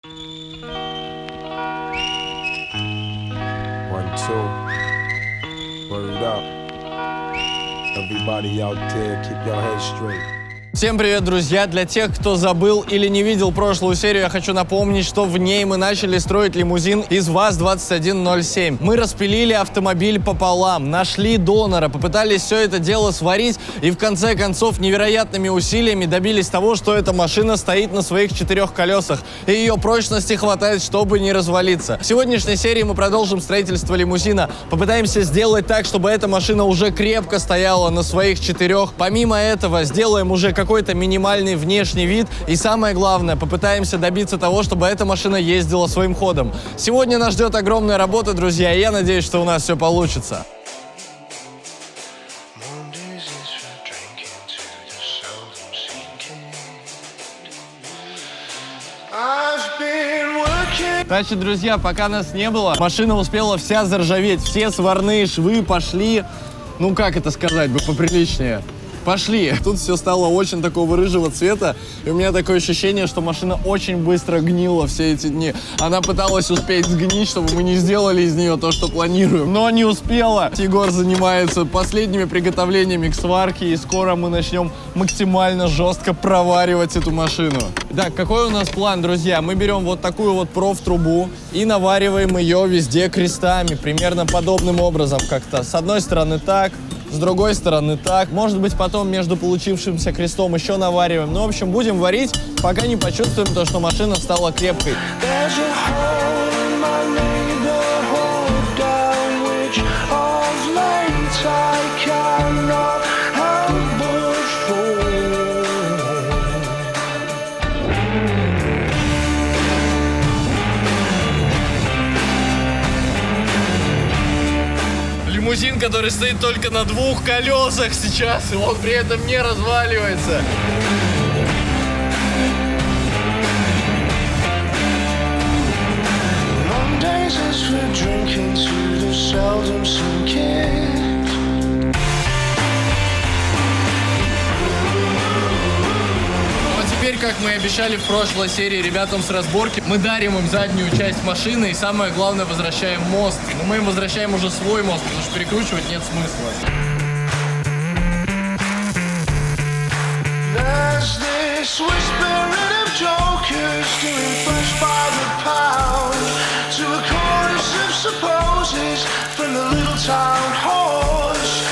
One, two. Word up. Everybody out there, keep your head straight. Всем привет, друзья! Для тех, кто забыл или не видел прошлую серию, я хочу напомнить, что в ней мы начали строить лимузин из ВАЗ-2107. Мы распилили автомобиль пополам, нашли донора, попытались все это дело сварить и в конце концов невероятными усилиями добились того, что эта машина стоит на своих 4 колесах и ее прочности хватает, чтобы не развалиться. В сегодняшней серии мы продолжим строительство лимузина, попытаемся сделать так, чтобы эта машина уже крепко стояла на своих 4. Помимо этого, сделаем уже какой-то минимальный внешний вид. И самое главное, попытаемся добиться того, чтобы эта машина ездила своим ходом. Сегодня нас ждет огромная работа, друзья, и я надеюсь, что у нас все получится. Значит, друзья, пока нас не было, машина успела вся заржаветь, все сварные швы пошли, ну как это сказать бы поприличнее. Пошли. Тут все стало очень такого рыжего цвета, и у меня такое ощущение, что машина очень быстро гнила все эти дни. Она пыталась успеть сгнить, чтобы мы не сделали из нее то, что планируем, но не успела. Егор занимается последними приготовлениями к сварке, и скоро мы начнем максимально жестко проваривать эту машину. Так, какой у нас план, друзья? Мы берем вот такую вот профтрубу и навариваем ее везде крестами, примерно подобным образом как-то. С одной стороны так, с другой стороны так. Может быть, потом между получившимся крестом еще навариваем. Ну, в общем, будем варить, пока не почувствуем то, что машина стала крепкой. Лимузин, который стоит только на 2 колесах сейчас, и он при этом не разваливается. Теперь, как мы и обещали в прошлой серии ребятам с разборки, мы дарим им заднюю часть машины и, самое главное, возвращаем мост. Но мы им возвращаем уже свой мост, потому что перекручивать нет смысла.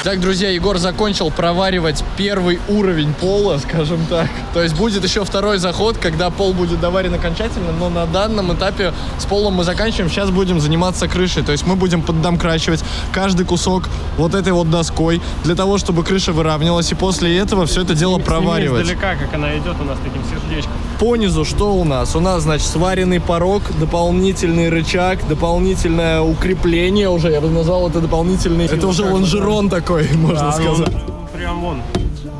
Так, друзья, Егор закончил проваривать первый уровень пола, скажем так. То есть будет еще второй заход, когда пол будет доварен окончательно, но на данном этапе с полом мы заканчиваем. Сейчас будем заниматься крышей. То есть мы будем поддомкрачивать каждый кусок вот этой вот доской для того, чтобы крыша выравнивалась. И после этого все это дело проваривать. Издалека, как она идет у нас таким сердечком. По низу что у нас? У нас, значит, сваренный порог, дополнительный рычаг, дополнительное укрепление уже. Я бы назвал это дополнительный... Это уже лонжерон такой, можно сказать. Прям вон.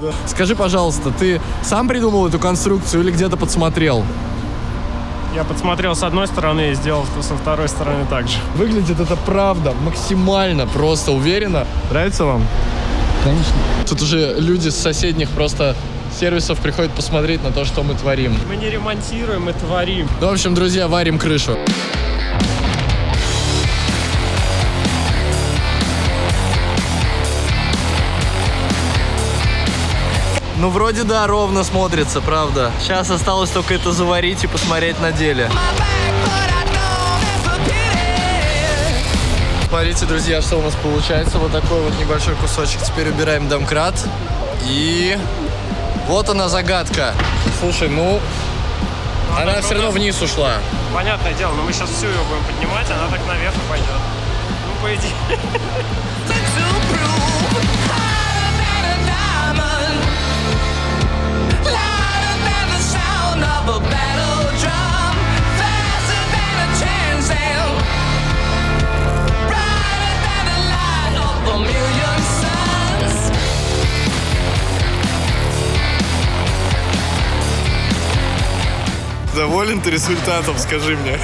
Да. Скажи, пожалуйста, ты сам придумал эту конструкцию или где-то подсмотрел? Я подсмотрел с одной стороны и сделал со второй стороны так же. Выглядит это правда максимально просто уверенно. Нравится вам? Конечно. Тут уже люди с соседних просто сервисов приходят посмотреть на то, что мы творим. Мы не ремонтируем, мы творим. Ну, в общем, друзья, варим крышу. Ну, вроде да, ровно смотрится, правда. Сейчас осталось только это заварить и посмотреть на деле. Смотрите, друзья, что у нас получается. Вот такой вот небольшой кусочек. Теперь убираем домкрат. И вот она загадка. Слушай, ну, она все равно вниз ушла. Понятное дело, но мы сейчас всю ее будем поднимать, она так наверх пойдет. Ну, по идее. Доволен ты результатом, скажи мне?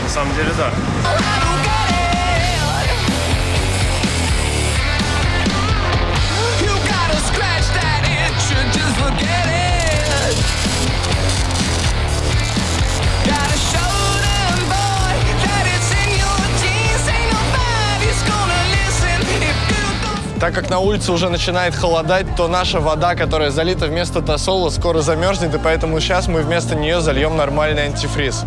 На самом деле, да. Так как на улице уже начинает холодать, то наша вода, которая залита вместо тосола, скоро замерзнет, и поэтому сейчас мы вместо нее зальем нормальный антифриз.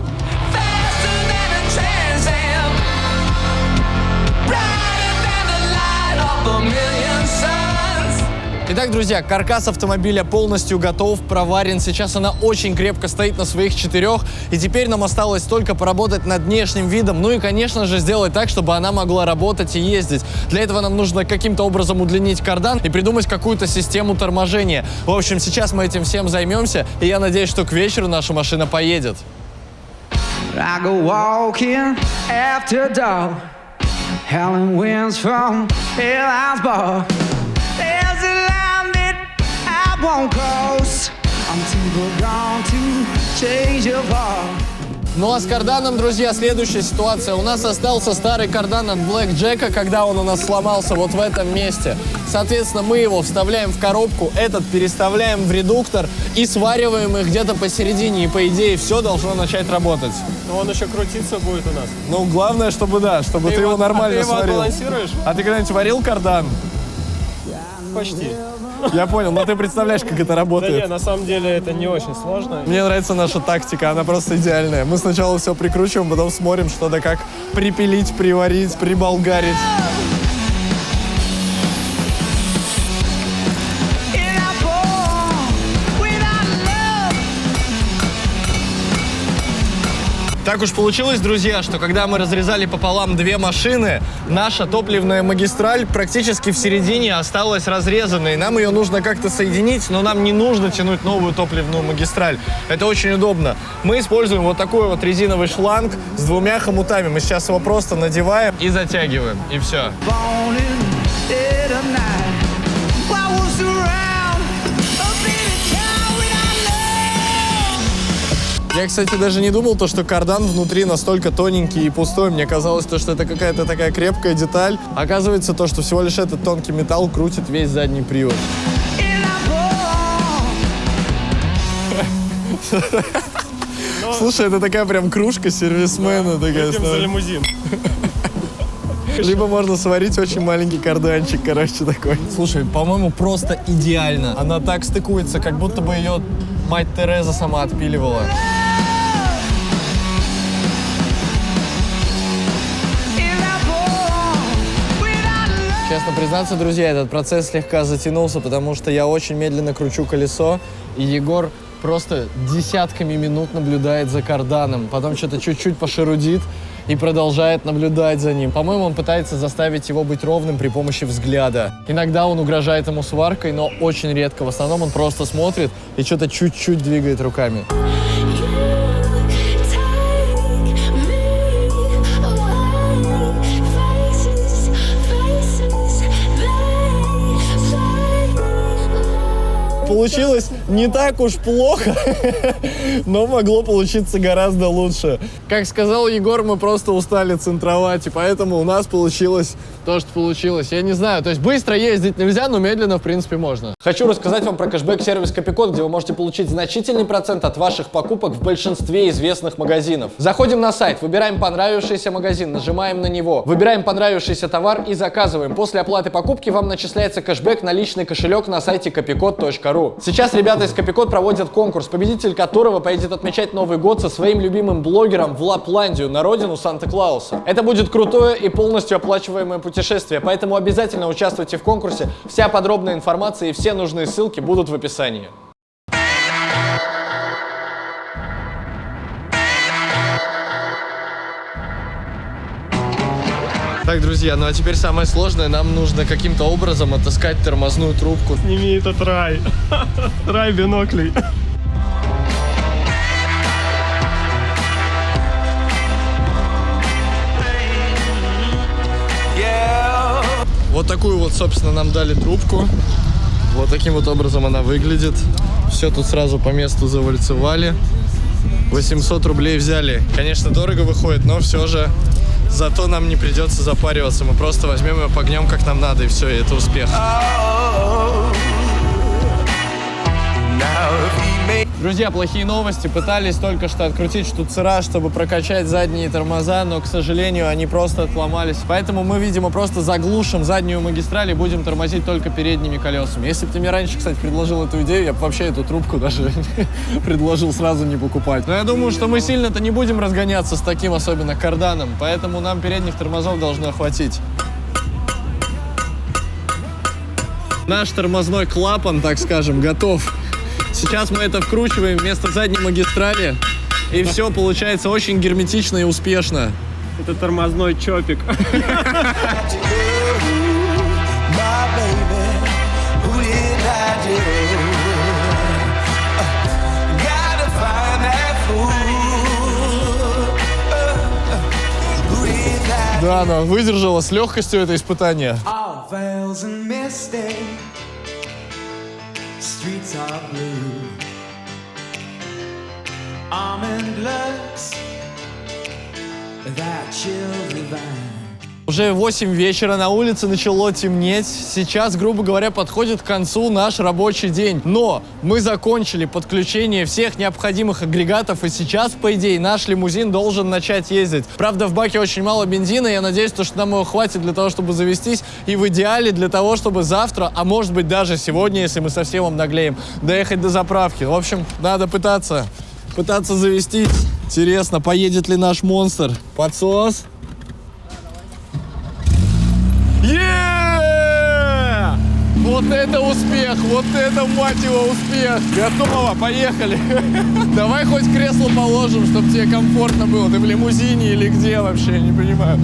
Итак, друзья, каркас автомобиля полностью готов, проварен. Сейчас она очень крепко стоит на своих 4. И теперь нам осталось только поработать над внешним видом. Ну и, конечно же, сделать так, чтобы она могла работать и ездить. Для этого нам нужно каким-то образом удлинить кардан и придумать какую-то систему торможения. В общем, сейчас мы этим всем займемся. И я надеюсь, что к вечеру наша машина поедет. I go walking after dark, howling winds from Hell's Bar. There's a line that I won't cross until we're gone to change your heart. Ну а с карданом, друзья, следующая ситуация. У нас остался старый кардан от Black Jack'а, когда он у нас сломался вот в этом месте. Соответственно, мы его вставляем в коробку, этот переставляем в редуктор и свариваем их где-то посередине. И по идее все должно начать работать. Но он еще крутиться будет у нас. Ну, главное, чтобы да, чтобы ты его нормально сварил. Ты его балансируешь? А ты когда-нибудь варил кардан? Почти. Я понял, но ты представляешь, как это Да работает. не, на самом деле это не очень сложно. Мне нравится наша тактика, она просто идеальная. Мы сначала все прикручиваем, потом смотрим, что да как припилить, приварить, приболгарить. Так уж получилось, друзья, что когда мы разрезали пополам две машины, наша топливная магистраль практически в середине осталась разрезанной. Нам ее нужно как-то соединить, но нам не нужно тянуть новую топливную магистраль. Это очень удобно. Мы используем вот такой вот резиновый шланг с двумя хомутами. Мы сейчас его просто надеваем и затягиваем, и все. Я, кстати, даже не думал, что кардан внутри настолько тоненький и пустой. Мне казалось, что это какая-то такая крепкая деталь. Оказывается, что всего лишь этот тонкий металл крутит весь задний привод. Слушай, это такая прям кружка сервисмена. Такая За лимузин. Либо можно сварить очень маленький карданчик, короче, такой. Слушай, по-моему, просто идеально. Она так стыкуется, как будто бы ее мать Тереза сама отпиливала. Честно признаться, друзья, этот процесс слегка затянулся, потому что я очень медленно кручу колесо, и Егор просто десятками минут наблюдает за карданом, потом что-то чуть-чуть пошерудит и продолжает наблюдать за ним. По-моему, он пытается заставить его быть ровным при помощи взгляда. Иногда он угрожает ему сваркой, но очень редко. В основном он просто смотрит и что-то чуть-чуть двигает руками. Получилось не так уж плохо, но могло получиться гораздо лучше. Как сказал Егор, мы просто устали центровать, и поэтому у нас получилось то, что получилось. Я не знаю, то есть быстро ездить нельзя, но медленно, в принципе, можно. Хочу рассказать вам про кэшбэк-сервис Копикод, где вы можете получить значительный процент от ваших покупок в большинстве известных магазинов. Заходим на сайт, выбираем понравившийся магазин, нажимаем на него, выбираем понравившийся товар и заказываем. После оплаты покупки вам начисляется кэшбэк на личный кошелек на сайте kopikod.ru. Сейчас ребята из Копикод проводят конкурс, победитель которого поедет отмечать Новый год со своим любимым блогером в Лапландию, на родину Санта-Клауса. Это будет крутое и полностью оплачиваемое путешествие, поэтому обязательно участвуйте в конкурсе. Вся подробная информация и все нужные ссылки будут в описании. Так, друзья, ну а теперь самое сложное. Нам нужно каким-то образом отыскать тормозную трубку. Сними этот рай. Рай биноклей. Вот такую вот, собственно, нам дали трубку. Вот таким вот образом она выглядит. Все тут сразу по месту завальцевали. 800 рублей взяли. Конечно, дорого выходит, но все же зато нам не придется запариваться. Мы просто возьмем ее, погнем как нам надо, и все, и это успех. Друзья, плохие новости. Пытались только что открутить штуцера, чтобы прокачать задние тормоза, но, к сожалению, они просто отломались. Поэтому мы, видимо, просто заглушим заднюю магистраль и будем тормозить только передними колесами. Если бы ты мне раньше, кстати, предложил эту идею, я бы вообще эту трубку даже предложил сразу не покупать. Но я думаю, что мы сильно-то не будем разгоняться с таким, особенно карданом, поэтому нам передних тормозов должно хватить. Наш тормозной клапан, так скажем, готов. Сейчас мы это вкручиваем вместо задней магистрали, и все получается очень герметично и успешно. Это тормозной чопик. Да, она выдержала с легкостью это испытание. Streets are blue. Almond looks that chill divine. Уже 8 вечера, на улице начало темнеть. Сейчас, грубо говоря, подходит к концу наш рабочий день. Но мы закончили подключение всех необходимых агрегатов, и сейчас, по идее, наш лимузин должен начать ездить. Правда, в баке очень мало бензина, я надеюсь, что нам его хватит для того, чтобы завестись, и в идеале для того, чтобы завтра, а может быть даже сегодня, если мы совсем обнаглеем, доехать до заправки. В общем, надо пытаться завестись. Интересно, поедет ли наш монстр? Подсос. Вот это успех! Вот это, мать его, успех! Готово, поехали! Давай хоть кресло положим, чтобы тебе комфортно было. Ты в лимузине или где вообще, я не понимаю.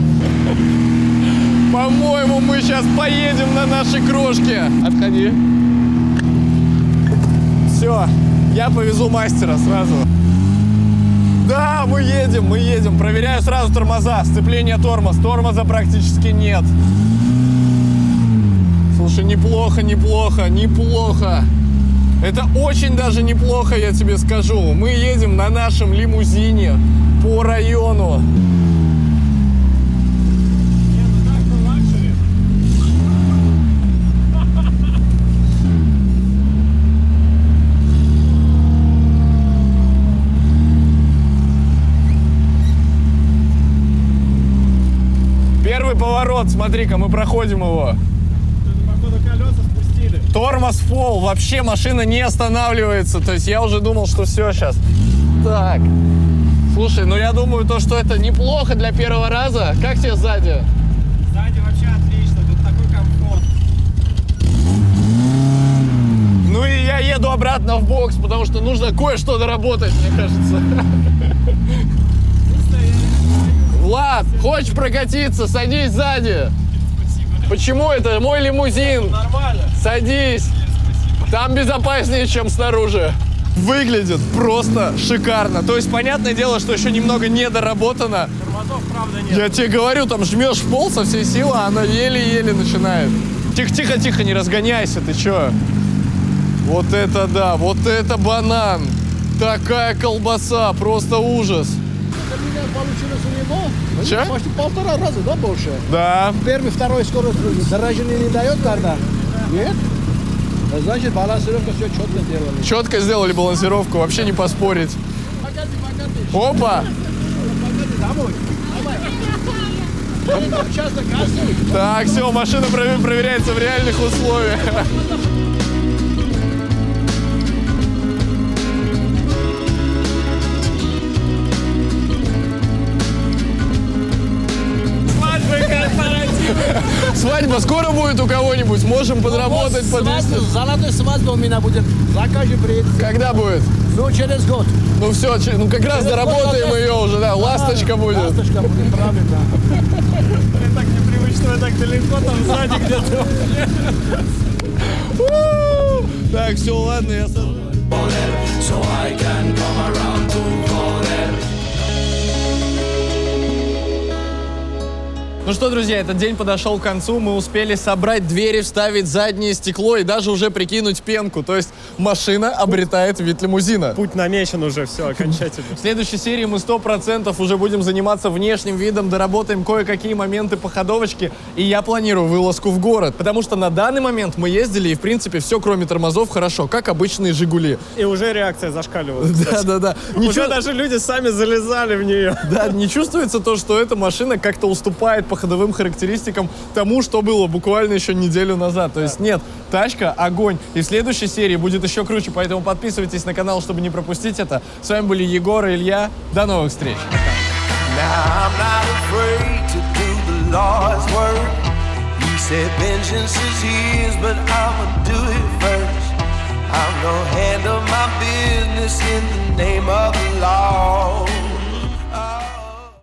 По-моему, мы сейчас поедем на нашей крошке. Отходи. Все, я повезу мастера сразу. Да, мы едем. Проверяю сразу тормоза. Сцепление тормоз. Тормоза практически нет. Слушай, неплохо. Это очень даже неплохо, я тебе скажу. Мы едем на нашем лимузине по району. Первый поворот, смотри-ка, мы проходим его. Тормоз фол, вообще машина не останавливается. То есть я уже думал, что все сейчас. Так. Слушай, ну я думаю, что это неплохо для первого раза. Как тебе сзади? Сзади вообще отлично, тут такой комфорт. Ну и я еду обратно в бокс, потому что нужно кое-что доработать, мне кажется. Влад, хочешь прокатиться? Садись сзади. Почему это? Мой лимузин. Нормально. Садись. Там безопаснее, чем снаружи. Выглядит просто шикарно. То есть, понятное дело, что еще немного недоработано. Тормозов, правда, нет. Я тебе говорю, там жмешь в пол со всей силы, а она еле-еле начинает. Тихо, не разгоняйся, ты че? Вот это да, вот это банан. Такая колбаса, просто ужас. Получилось у него Че? почти 1,5 раза, да, больше? Да. Первый, второй скорость дорожный не дает кардан? Нет? Значит, балансировка все четко делали. Четко сделали балансировку, вообще не поспорить. Опа! Так, все, машина проверяется в реальных условиях. Свадьба скоро будет у кого-нибудь? Можем подработать, подвести. Золотой свадьба у меня будет. Закажи приедет. Когда будет? Ну, через год. Ну все, ну как раз доработаем ее уже, да, ласточка будет. Ласточка будет, правильно. Мне так непривычно, так далеко, там сзади где-то. Так, все, ладно, я сажу. Ну что, друзья, этот день подошел к концу. Мы успели собрать двери, вставить заднее стекло и даже уже прикинуть пенку. То есть машина обретает вид лимузина. Путь намечен уже, все, окончательно. В следующей серии мы 100% уже будем заниматься внешним видом, доработаем кое-какие моменты по ходовочке, и я планирую вылазку в город. Потому что на данный момент мы ездили, и в принципе все, кроме тормозов, хорошо, как обычные «Жигули». И уже реакция зашкаливает. Да-да-да. Уже даже люди сами залезали в нее. Да, не чувствуется то, что эта машина как-то уступает по ходовым характеристикам тому, что было буквально еще неделю назад. То есть нет, тачка огонь. И в следующей серии будет еще круче, поэтому подписывайтесь на канал, чтобы не пропустить это. С вами были Егор и Илья. До новых встреч. Now I'm not afraid to do the Lord's work. He said vengeance is his, but I'ma do it first. I'm gonna handle my business in the name of the law.